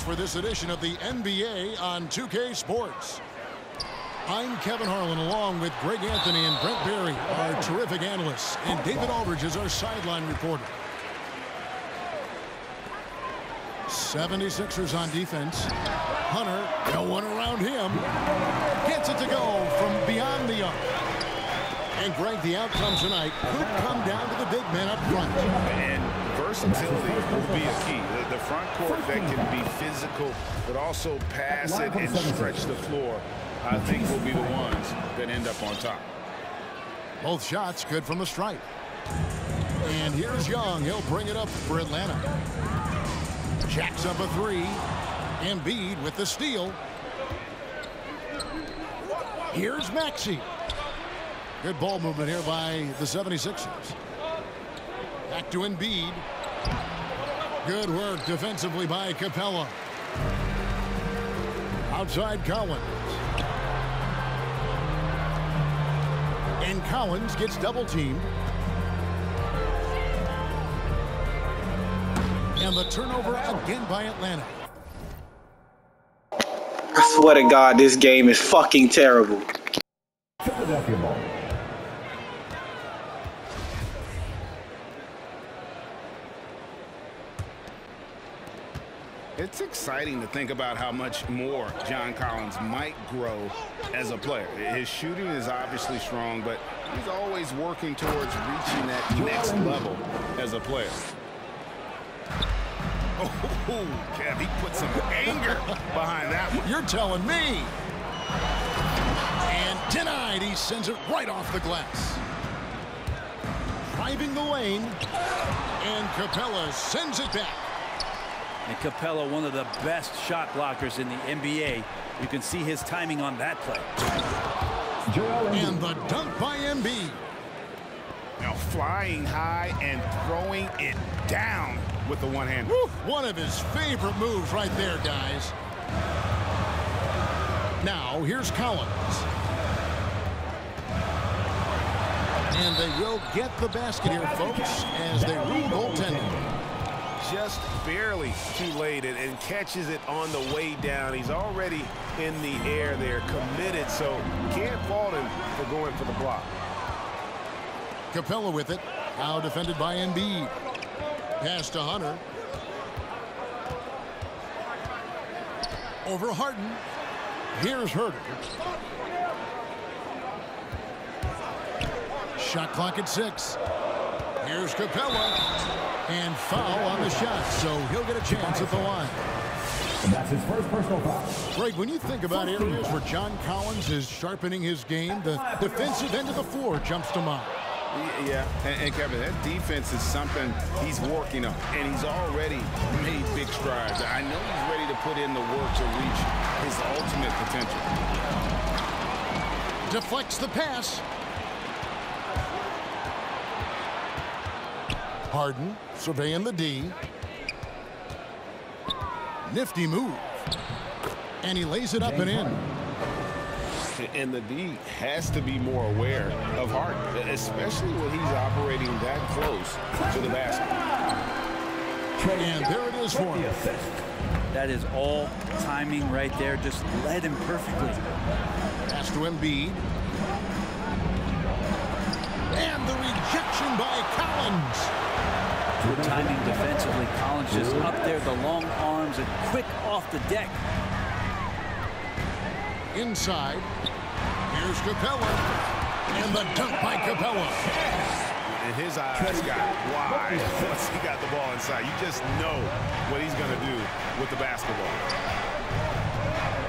for this edition of the NBA on 2K Sports. I'm Kevin Harlan, along with Greg Anthony and Brent Barry, our terrific analysts, and David Aldridge is our sideline reporter. 76ers on defense. Hunter, no one around him. Gets it to go from beyond the arc. And Greg, the outcome tonight could come down to the big men up front. And versatility will be a key. The front court that can be physical, but also pass it and stretch the floor, I think will be the ones that end up on top. Both shots good from the stripe. And here's Young. He'll bring it up for Atlanta. Jacks up a three. Embiid with the steal. Here's Maxey. Good ball movement here by the 76ers. Back to Embiid. Good work defensively by Capella. Outside Collins. And Collins gets double teamed. And the turnover again by Atlanta. I swear to God, this game is fucking terrible. Philadelphia ball. It's exciting to think about how much more John Collins might grow as a player. His shooting is obviously strong, but he's always working towards reaching that next level as a player. Oh, Kev, he put some anger behind that one. You're telling me. And denied. He sends it right off the glass. Driving the lane. And Capella sends it back. And Capella, one of the best shot blockers in the NBA. You can see his timing on that play. And the dunk by Embiid. Now flying high and throwing it down with the one hand. One of his favorite moves right there, guys. Now here's Collins. And they will get the basket here, folks, as they rule goaltending. Just barely too late and catches it on the way down. He's already in the air there, committed, so can't fault him for going for the block. Capella with it. Now defended by Embiid. Pass to Hunter. Over Harden. Here's Herter. Shot clock at 6. Here's Capella. And foul on the shot, so he'll get a chance at the line. And that's his first personal foul. Greg, when you think about areas where John Collins is sharpening his game, the defensive end of the floor jumps to mind. Yeah, and Kevin, that defense is something he's working on, and he's already made big strides. I know he's ready to put in the work to reach his ultimate potential. Deflects the pass. Harden surveying the D. Nifty move. And he lays it up and in. And the D has to be more aware of Harden, especially when he's operating that close to the basket. And there it is for him. That is all timing right there. Just led him perfectly. Pass to Embiid. And the rejection by Collins. Good timing defensively. Collins just up there, the long arms and quick off the deck. Inside. Here's Capella. And the dunk by Capella. And his eyes got wide once he got the ball inside. You just know what he's going to do with the basketball.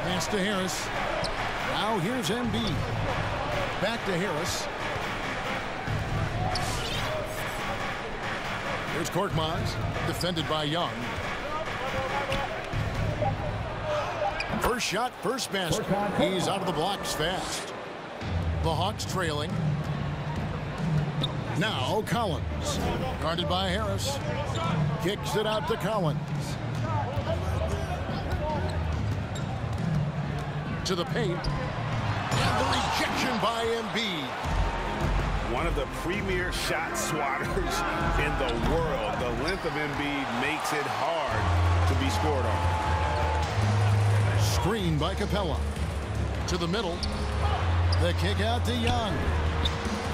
Pass to Harris. Now here's Embiid. Back to Harris. Here's Korkmaz, defended by Young. First shot, first basket. He's out of the blocks fast. The Hawks trailing. Now Collins, guarded by Harris. Kicks it out to Collins. To the paint. And the rejection by Embiid. One of the premier shot swatters in the world. The length of Embiid makes it hard to be scored on. Screen by Capella. To the middle. The kick out to Young.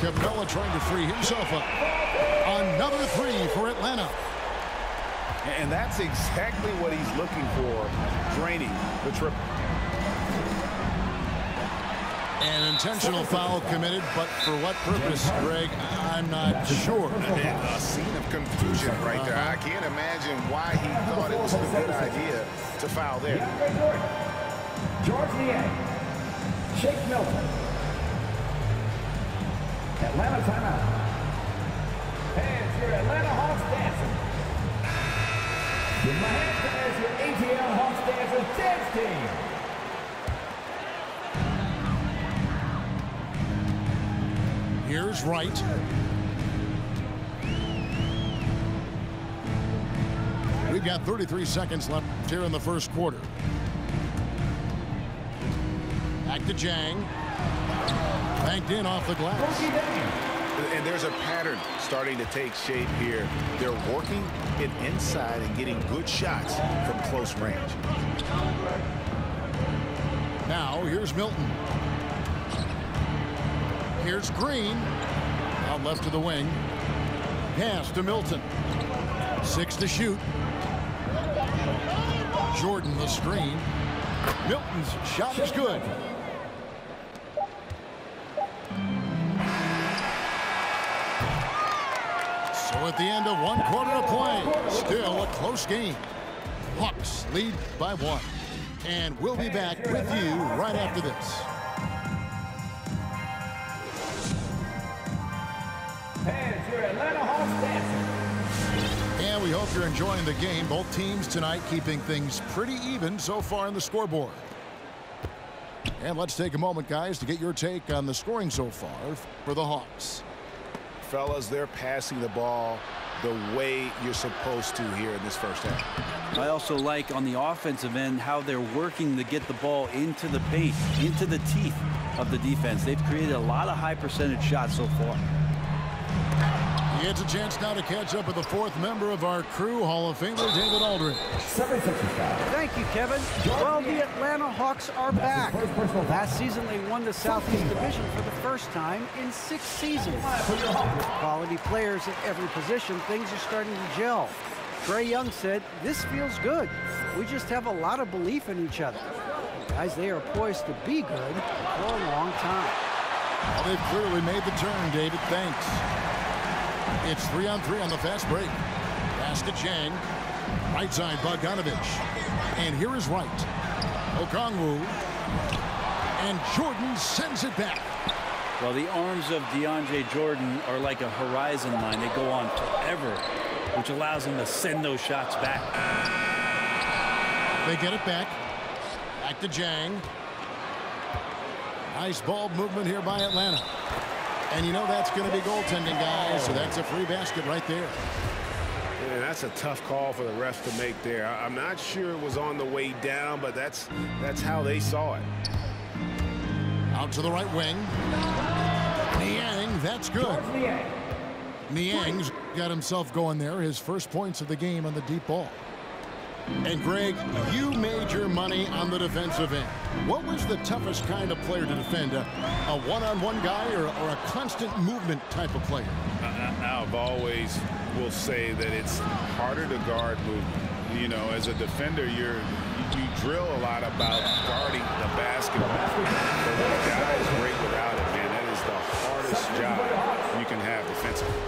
Capella trying to free himself up. Another three for Atlanta. And that's exactly what he's looking for, draining the triple. An intentional foul committed, but for what purpose, Greg, I'm not sure. A scene of confusion right there. I can't imagine why he thought it was a good idea to foul there. George Niang. Shake Milton. Atlanta timeout. Fans, your Atlanta Hawks dancing. Give my hand fans, your ATL Hawks dancers dance team. Here's Wright. We've got 33 seconds left here in the first quarter. Back to Jang. Banked in off the glass. And there's a pattern starting to take shape here. They're working it inside and getting good shots from close range. Now, here's Milton. Here's Green. Out left to the wing. Pass to Milton. 6 to shoot. Jordan the screen. Milton's shot is good. So at the end of 1 quarter of play, still a close game. Hawks lead by 1. And we'll be back with you right after this. Fans, your Atlanta Hawks dancing. And we hope you're enjoying the game. Both teams tonight keeping things pretty even so far on the scoreboard. And let's take a moment, guys, to get your take on the scoring so far for the Hawks. Fellas, they're passing the ball the way you're supposed to here in this first half. I also like on the offensive end how they're working to get the ball into the paint, into the teeth of the defense. They've created a lot of high percentage shots so far. He gets a chance now to catch up with the 4th member of our crew, Hall of Famer David Aldridge. Thank you, Kevin. Well, the Atlanta Hawks are back. Last season, they won the Southeast Division for the first time in 6 seasons. With quality players at every position, things are starting to gel. Trae Young said, "This feels good. We just have a lot of belief in each other." Guys, they are poised to be good for a long time. Well, they've clearly made the turn, David. Thanks. It's 3-on-3 on the fast break. Pass to Chang. Right side, Bogdanovich. And here is Wright. Okongwu. And Jordan sends it back. Well, the arms of DeAndre Jordan are like a horizon line. They go on forever, which allows him to send those shots back. They get it back. Back to Jang. Nice ball movement here by Atlanta. And you know that's going to be goaltending, guys, so that's a free basket right there. Yeah, that's a tough call for the refs to make there. I'm not sure it was on the way down, but that's how they saw it. Out to the right wing. Niang, that's good. Niang's got himself going there, his first points of the game on the deep ball. And Greg, you made your money on the defensive end. What was the toughest kind of player to defend? A one-on-one guy or a constant movement type of player? I've always will say that it's harder to guard movement. You know, as a defender, you drill a lot about guarding the basketball. But when a guy is great without it, man, that is the hardest job you can have defensively.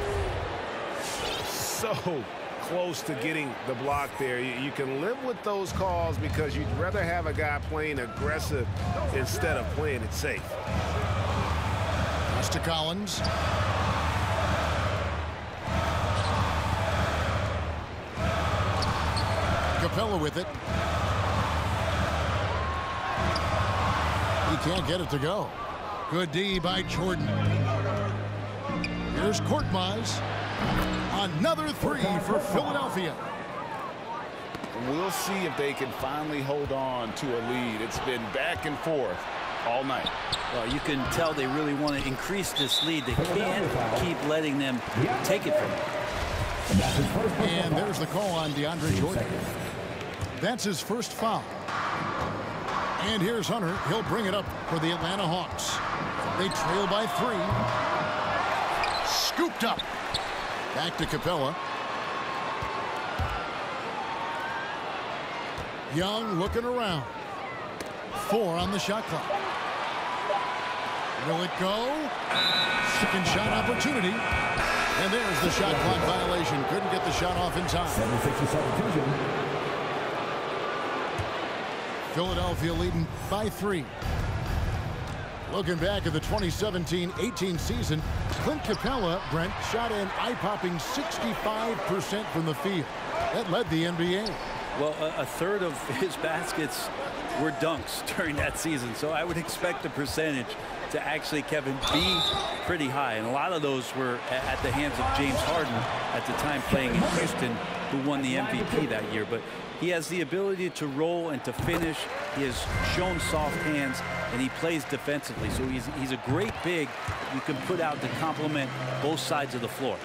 So close to getting the block there. You can live with those calls because you'd rather have a guy playing aggressive instead of playing it safe. Pass to Collins. Capella with it. He can't get it to go. Good D by Jordan. Here's Korkmaz. Another three for Philadelphia. We'll see if they can finally hold on to a lead. It's been back and forth all night. Well, you can tell they really want to increase this lead. They can't keep letting them take it from them. And there's the call on DeAndre Jordan. That's his first foul. And here's Hunter. He'll bring it up for the Atlanta Hawks. They trail by 3. Scooped up. Back to Capella. Young looking around. 4 on the shot clock. Will it go? Second shot opportunity. And there's the shot clock violation. Couldn't get the shot off in time. 76 substitution. Philadelphia leading by 3. Looking back at the 2017-18 season, Clint Capella, Brent, shot an eye-popping 65% from the field. That led the NBA. Well, a third of his baskets were dunks during that season, so I would expect the percentage to actually, Kevin, be pretty high. And a lot of those were at the hands of James Harden at the time playing in Houston, who won the MVP that year. But he has the ability to roll and to finish. He has shown soft hands, and he plays defensively. So he's a great big you can put out to complement both sides of the floor.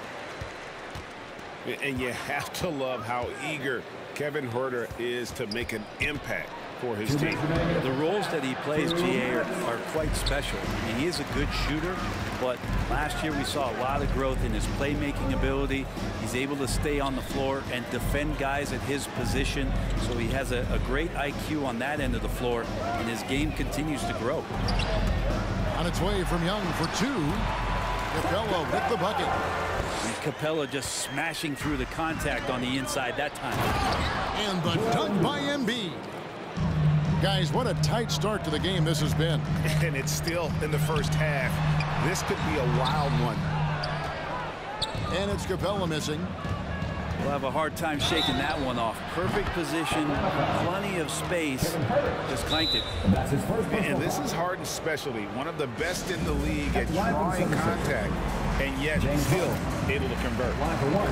And you have to love how eager Kevin Huerter is to make an impact for his team. The roles that he plays, GA, are quite special. I mean, he is a good shooter, but last year we saw a lot of growth in his playmaking ability. He's able to stay on the floor and defend guys at his position, so he has a great IQ on that end of the floor, and his game continues to grow. On its way from Young for 2. Capella with the bucket. And Capella just smashing through the contact on the inside that time. And the dunk by Embiid. Guys, what a tight start to the game this has been. And it's still in the first half. This could be a wild one. And it's Capella missing. We'll have a hard time shaking that one off. Perfect position, plenty of space. Just clanked it. And this is Harden's specialty. One of the best in the league at drawing contact, and yet still able to convert. Line for 1.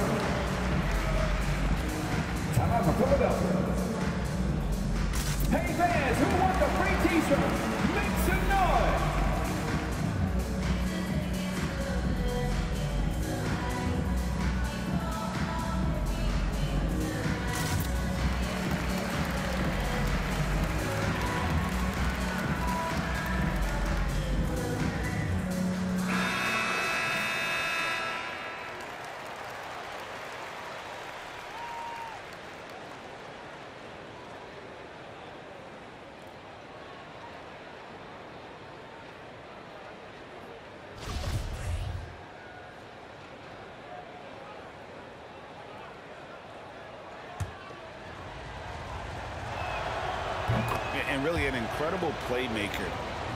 Timeout for Philadelphia. Hey fans, who wants a free t-shirt? Make some noise! And really an incredible playmaker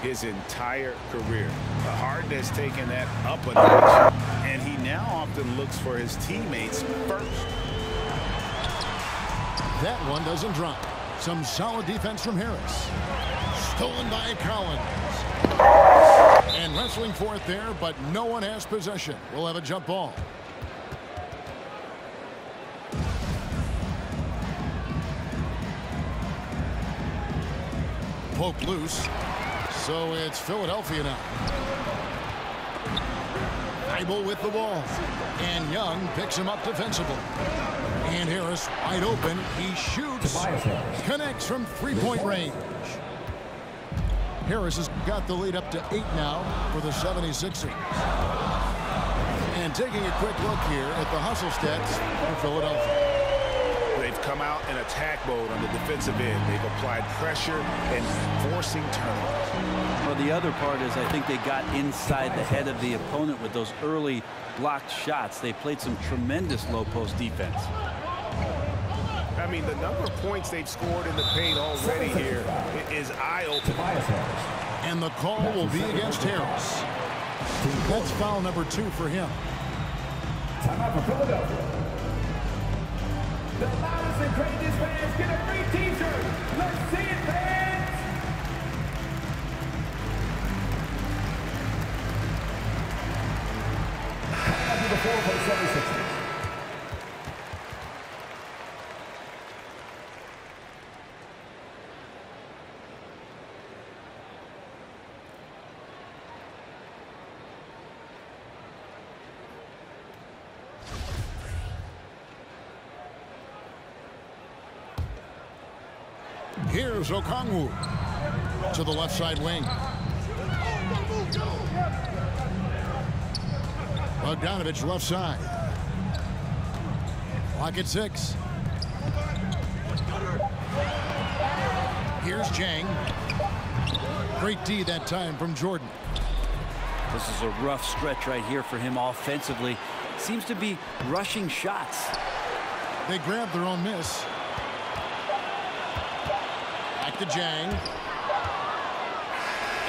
his entire career. Harden has taken that up a notch, and he now often looks for his teammates first. That one doesn't drop. Some solid defense from Harris. Stolen by Collins. And wrestling for it there, but no one has possession. We'll have a jump ball. Poke loose. So it's Philadelphia now. Thibault with the ball. And Young picks him up defensively. And Harris wide open. He shoots. Connects from three-point range. Harris has got the lead up to 8 now for the 76ers. And taking a quick look here at the hustle stats for Philadelphia. They've come out in attack mode on the defensive end. They've applied pressure and forcing turnovers. Well, the other part is I think they got inside the head of the opponent with those early blocked shots. They played some tremendous low post defense. I mean, the number of points they've scored in the paint already here is eye-opening. And the call will be against Harris. That's foul number 2 for him. Timeout for Philadelphia. The loudest and craziest fans get a free t-shirt. Let's see it, fans! Timeout to the floor for the 76ers. Here's Okongwu. to the left side wing. Bogdanovich left side. Clock at 6. Here's Jang. Great D that time from Jordan. This is a rough stretch right here for him offensively. Seems to be rushing shots. They grab their own miss. Back to Jang.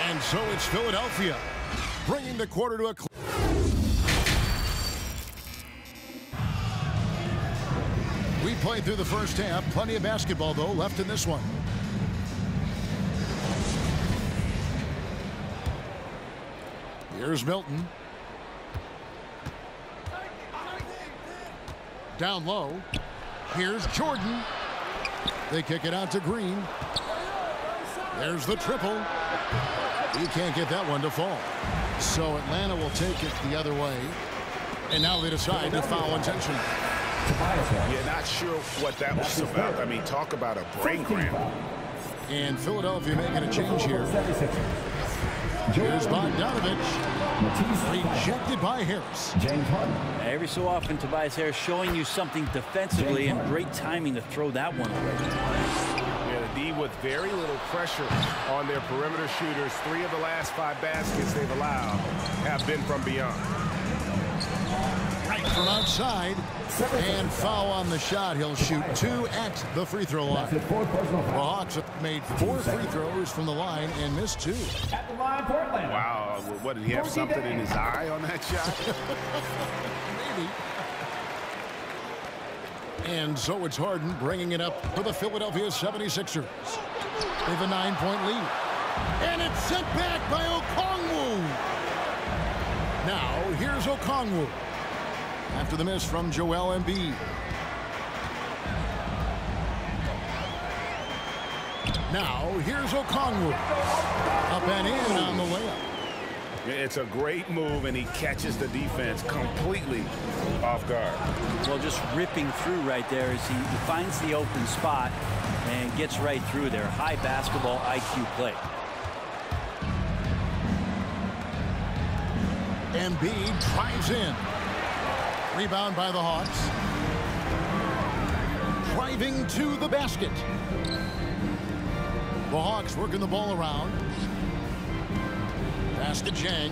And so it's Philadelphia bringing the quarter to a close. We played through the first half. Plenty of basketball, though, left in this one. Here's Milton. Down low. Here's Jordan. They kick it out to Green. There's the triple. You can't get that one to fall. So Atlanta will take it the other way. And now they decide to foul intentionally. Yeah, not sure what that was about. I mean, talk about a brain cramp. And Philadelphia making a change here. Here's Bogdanovich. Rejected by Harris. Every so often, Tobias Harris showing you something defensively, and great timing to throw that one away. Yeah, the D with very little pressure on their perimeter shooters. 3 of the last 5 baskets they've allowed have been from beyond. Right from outside. And foul on the shot. He'll shoot 2 at the free throw line. The Hawks have made 4 free throws from the line and missed 2. At the line for Atlanta. Wow, what, did he have something in his eye on that shot? Maybe. And so it's Harden bringing it up for the Philadelphia 76ers. They have a 9-point lead. And it's sent back by Okongwu. Now here's Okongwu. After the miss from Joel Embiid. Now here's Okongwu. Up and in on the layup. It's a great move, and he catches the defense completely off guard. Well, just ripping through right there as he finds the open spot and gets right through there. High basketball IQ play. Embiid drives in. Rebound by the Hawks. Driving to the basket. The Hawks working the ball around. Pass to Jang.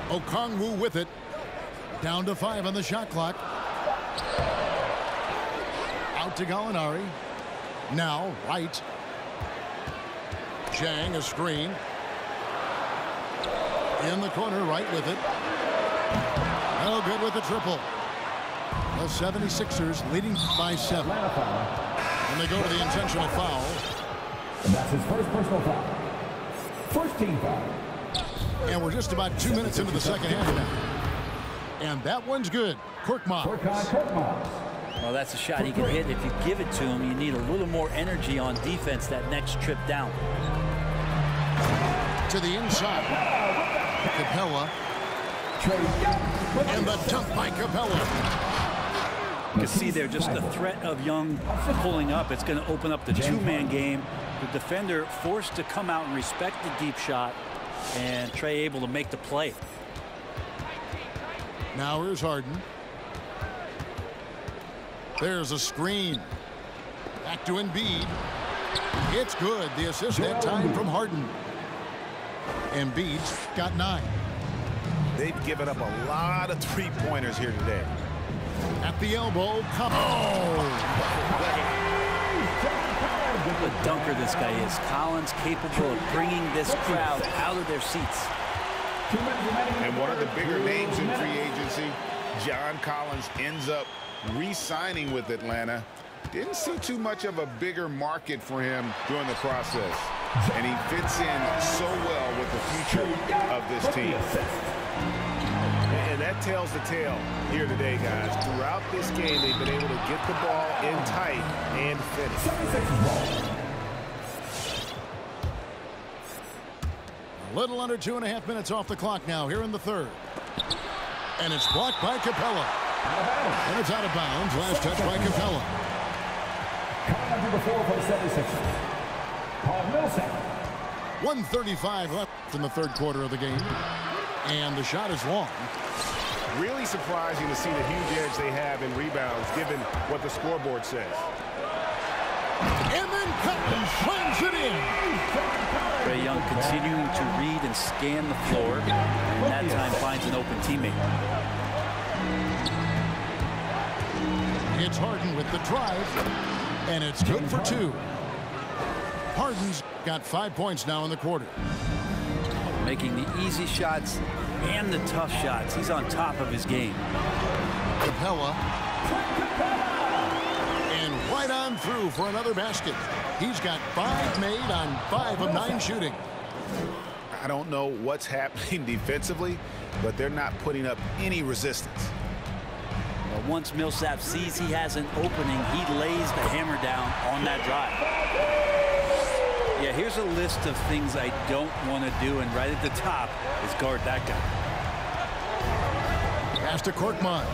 Okongwu with it. Down to 5 on the shot clock. Out to Gallinari. Now White. Jang a screen. In the corner, right with it. No good with the triple. The 76ers leading by 7. And they go to the intentional foul. And that's his first personal foul. First team foul. And we're just about 2 minutes into the second half now. And that one's good. Korkmaz. Well, that's a shot he can hit. If you give it to him, you need a little more energy on defense that next trip down. To the inside. Capella. And the dunk by Capella. You can see there just the threat of Young pulling up. It's going to open up the 2-man game. The defender forced to come out and respect the deep shot, and Trey able to make the play. Now here's Harden. There's a screen. Back to Embiid. It's good. The assist that time from Harden. Embiid's got 9. They've given up a lot of 3-pointers here today. At the elbow, come What a dunker this guy is. Collins capable of bringing this crowd out of their seats. And one of the bigger names in free agency, John Collins, ends up re-signing with Atlanta. Didn't see too much of a bigger market for him during the process. And he fits in so well with the future of this team. And that tells the tale here today, guys. Throughout this game, they've been able to get the ball in tight and finish. A little under 2.5 minutes off the clock now here in the third. And it's blocked by Capella. And it's out of bounds. Last touch by Capella. Coming on number 4 for the 76ers, Paul Millsap. 1:35 left in the third quarter of the game. And the shot is long. Really surprising to see the huge edge they have in rebounds, given what the scoreboard says. And then Collins slams it in. Trae Young continuing to read and scan the floor, and that time finds an open teammate. It's Harden with the drive, and it's good for 2. Harden's got 5 points now in the quarter. Making the easy shots and the tough shots. He's on top of his game. Capella. And right on through for another basket. He's got 5 made on 5 of 9 shooting. I don't know what's happening defensively, but they're not putting up any resistance. Well, once Millsap sees he has an opening, he lays the hammer down on that drive. Yeah, here's a list of things I don't want to do, and right at the top is guard that guy. Pass to Korkmaz.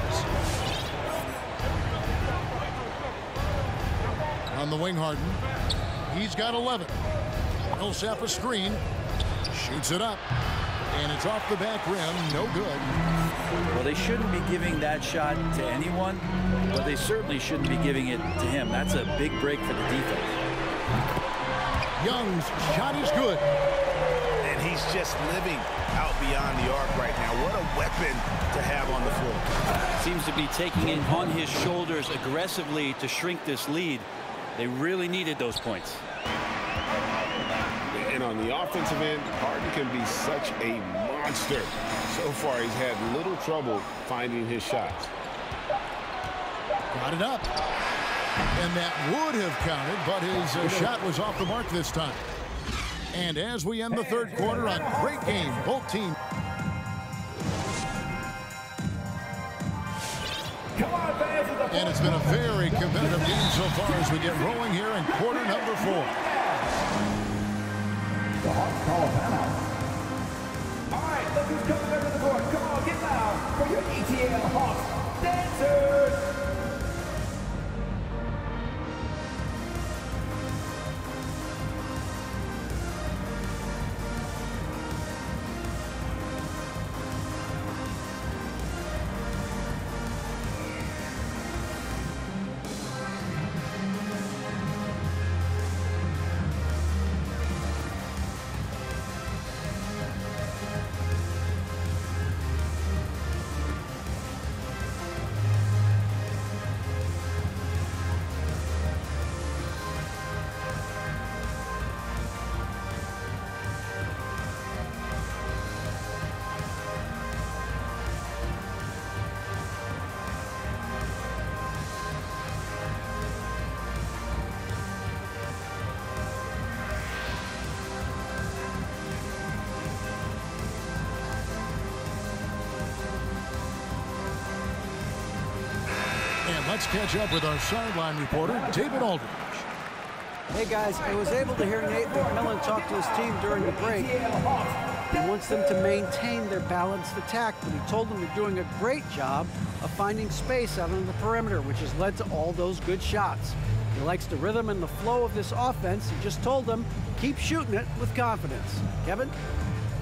On the wing, Harden. He's got 11. Millsap a screen. Shoots it up. And it's off the back rim. No good. Well, they shouldn't be giving that shot to anyone, but they certainly shouldn't be giving it to him. That's a big break for the defense. Young's shot is good. And he's just living out beyond the arc right now. What a weapon to have on the floor. Seems to be taking it on his shoulders aggressively to shrink this lead. They really needed those points. And on the offensive end, Harden can be such a monster. So far, he's had little trouble finding his shots. Got it up. And that would have counted, but his shot was off the mark this time. And as we end the third quarter, a great game. Both teams. And it's been a very competitive game so far as we get rolling here in quarter number 4. The Hawks call a timeout. All right, look who's coming back to the court. Come on, get loud for your ETL Hawks dancers. Let's catch up with our sideline reporter, David Aldridge. Hey guys, I was able to hear Nate McMillan talk to his team during the break. He wants them to maintain their balanced attack, but he told them they're doing a great job of finding space out on the perimeter, which has led to all those good shots. He likes the rhythm and the flow of this offense. He just told them, keep shooting it with confidence. Kevin?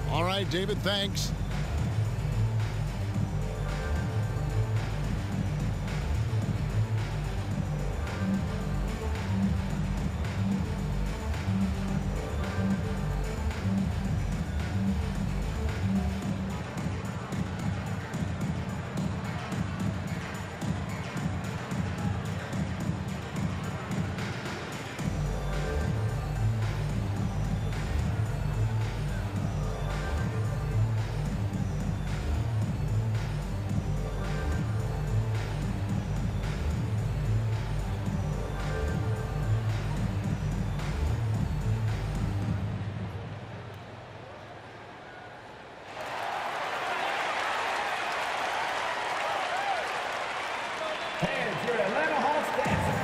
All right, David, thanks. And your Atlanta Hawks dancer.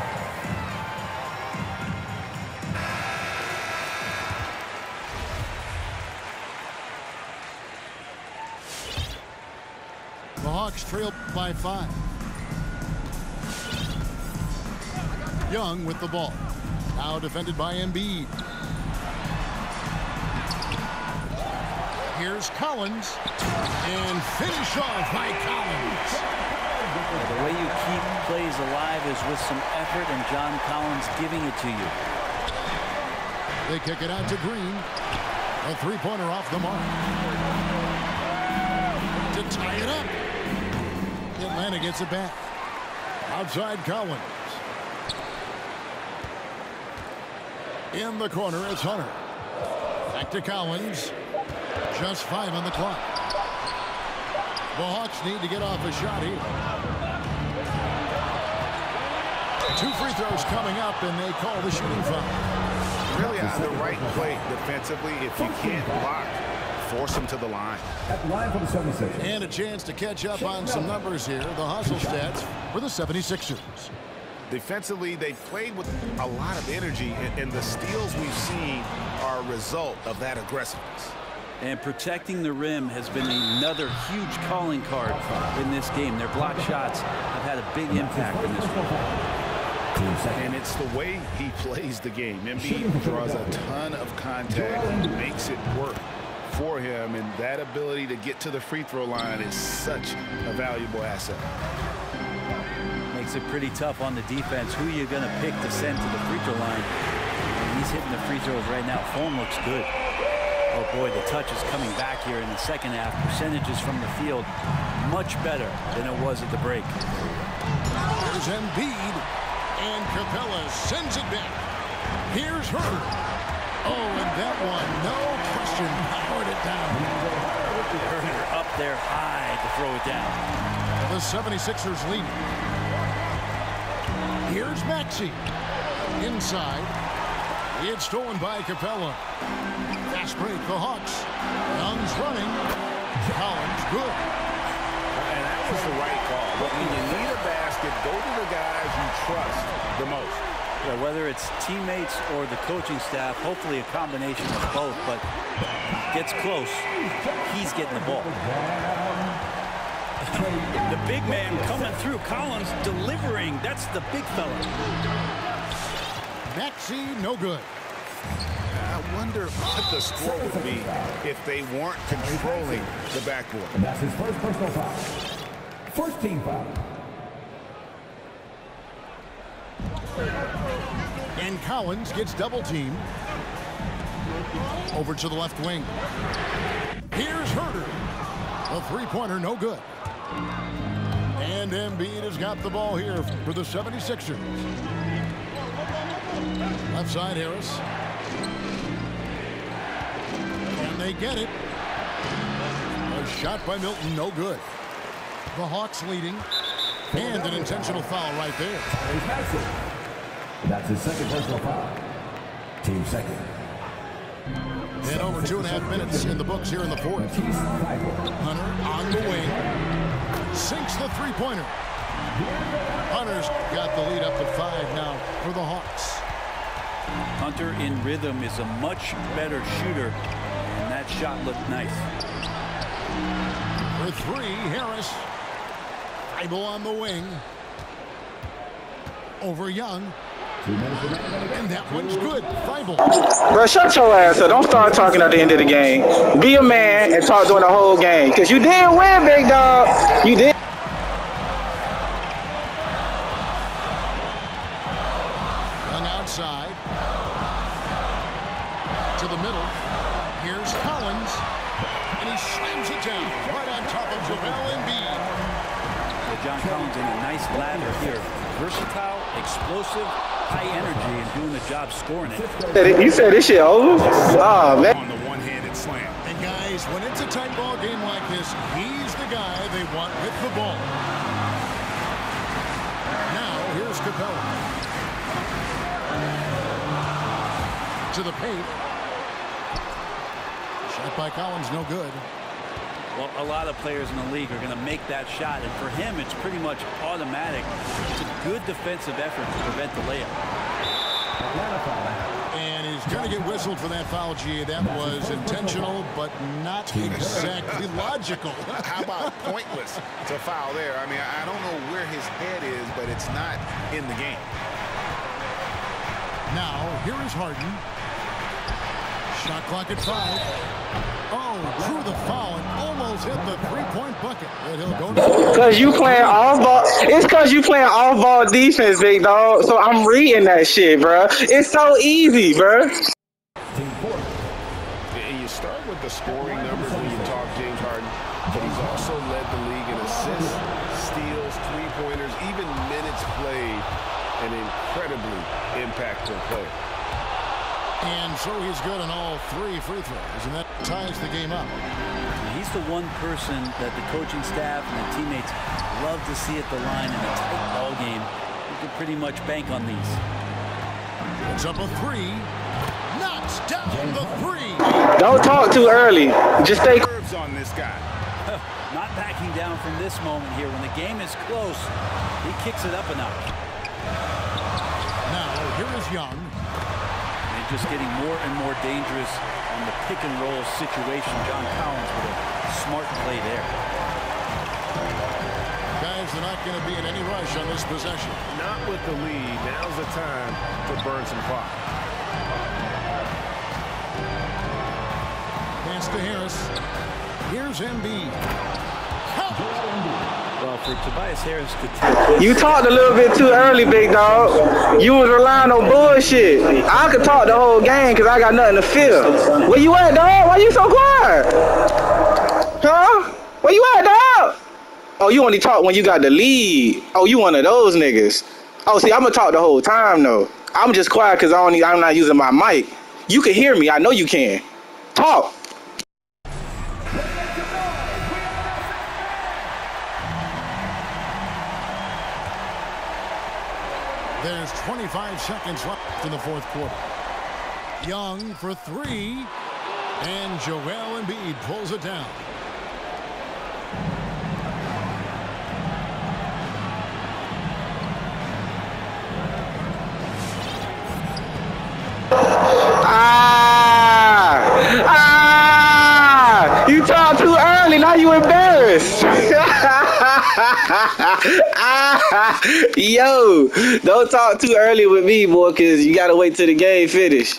The Hawks trail by 5. Young with the ball. Now defended by Embiid. Here's Collins. And finish off by Collins. The way you keep plays alive is with some effort, and John Collins giving it to you. They kick it out to Green. A three-pointer off the mark. To tie it up. Atlanta gets it back. Outside Collins. In the corner, it's Hunter. Back to Collins. Just 5 on the clock. The Hawks need to get off a shot here. 2 free throws coming up, and they call the shooting foul. Really on the right play defensively. If you can't block, force them to the line. At the line for the 76ers. And a chance to catch up on some numbers here. The hustle stats for the 76ers. Defensively, they played with a lot of energy, and the steals we've seen are a result of that aggressiveness. And protecting the rim has been another huge calling card in this game. Their block shots have had a big impact in this one. And it's the way he plays the game. Embiid draws a ton of contact and makes it work for him, and that ability to get to the free throw line is such a valuable asset. Makes it pretty tough on the defense. Who are you going to pick to send to the free throw line? And he's hitting the free throws right now. Form looks good. Oh boy, the touch is coming back here in the second half. Percentages from the field much better than it was at the break. Here's Embiid, and Capella sends it back. Here's Herder. Oh, and that one, no question, powered it down. Herder up there high to throw it down. The 76ers lead. Here's Maxey. Inside. It's stolen by Capella. Fast break, the Hawks. Young's running. Collins, good. And that was the right call. Look, when you need a basket, go to the guys you trust the most. Yeah, whether it's teammates or the coaching staff, hopefully a combination of both, but gets close, he's getting the ball. The big man coming through. Collins delivering. That's the big fella. Maxey, no good. I wonder what the score would be if they weren't controlling the backboard. And that's his first personal foul. First team foul. And Collins gets double teamed. Over to the left wing. Here's Herder. A three-pointer, no good. And Embiid has got the ball here for the 76ers. Left side, Harris. And they get it. A shot by Milton, no good. The Hawks leading. And an intentional foul right there. That's his second personal foul. Team second. And over 2.5 minutes in the books here in the fourth. Hunter on the wing. Sinks the three-pointer. Hunter's got the lead up to 5 now for the Hawks. Hunter in rhythm is a much better shooter, and that shot looked nice. For 3, Harris. Thibault on the wing. Over Young. And that one's good. Thibault. Bro, shut your ass up. Don't start talking at the end of the game. Be a man and talk during the whole game. Because you did win, big dog. You did. Young outside. To the middle. Here's Collins. And he slams it down right on top of Joel Embiid. John Collins in a nice ladder here. Versatile, explosive, high energy, and doing the job scoring it. You said this shit over? Oh, man. On the one-handed slam. And guys, when it's a tight ball game like this, he's the guy they want with the ball. Now, here's Capella. To the paint. Shot by Collins, no good. Well, a lot of players in the league are going to make that shot, and for him, it's pretty much automatic. It's a good defensive effort to prevent the layup. And he's going to get whistled for that foul, G. That was intentional, but not exactly logical. How about pointless to foul there? I mean, I don't know where his head is, but it's not in the game. Now, here is Harden. Shot clock at 5. Oh, drew the foul and almost hit the three-point bucket. And he'll go to Because you playing off-ball. It's because you playing off-ball defense, big dog. So I'm reading that shit, bro. It's so easy, bro. You start with the scoring numbers when you talk James Harden, but he's also led the league in assists, steals, three-pointers, even minutes played. An incredibly impactful player. And so he's good on all 3 free throws, and that ties the game up. He's the one person that the coaching staff and the teammates love to see at the line in a tight ball game. You can pretty much bank on these. It's up a 3. Knocks down the 3. Don't talk too early. Just stay. Nerves on this guy. Not backing down from this moment here. When the game is close, he kicks it up a notch. Now, here is Young. And just getting more and more dangerous on the pick and roll situation. John Collins with a smart play there. Guys, they're not going to be in any rush on this possession. Not with the lead. Now's the time to burn some clock. Pass to Harris. Here's Embiid. Well, for Tobias Harris to take You talked a little bit too early, big dog. You was relying on bullshit. I could talk the whole game because I got nothing to feel. Where you at, dog? Why you so quiet? Huh? Where you at, dog? Oh, you only talk when you got the lead. Oh, you one of those niggas. Oh, see, I'm gonna talk the whole time though. I'm just quiet because I'm not using my mic. You can hear me. I know you can. Talk. There's 25 seconds left in the fourth quarter. Young for 3. And Joel Embiid pulls it down. You talk too early. Now you embarrassed. Yo, don't talk too early with me, boy, because you got to wait till the game finish.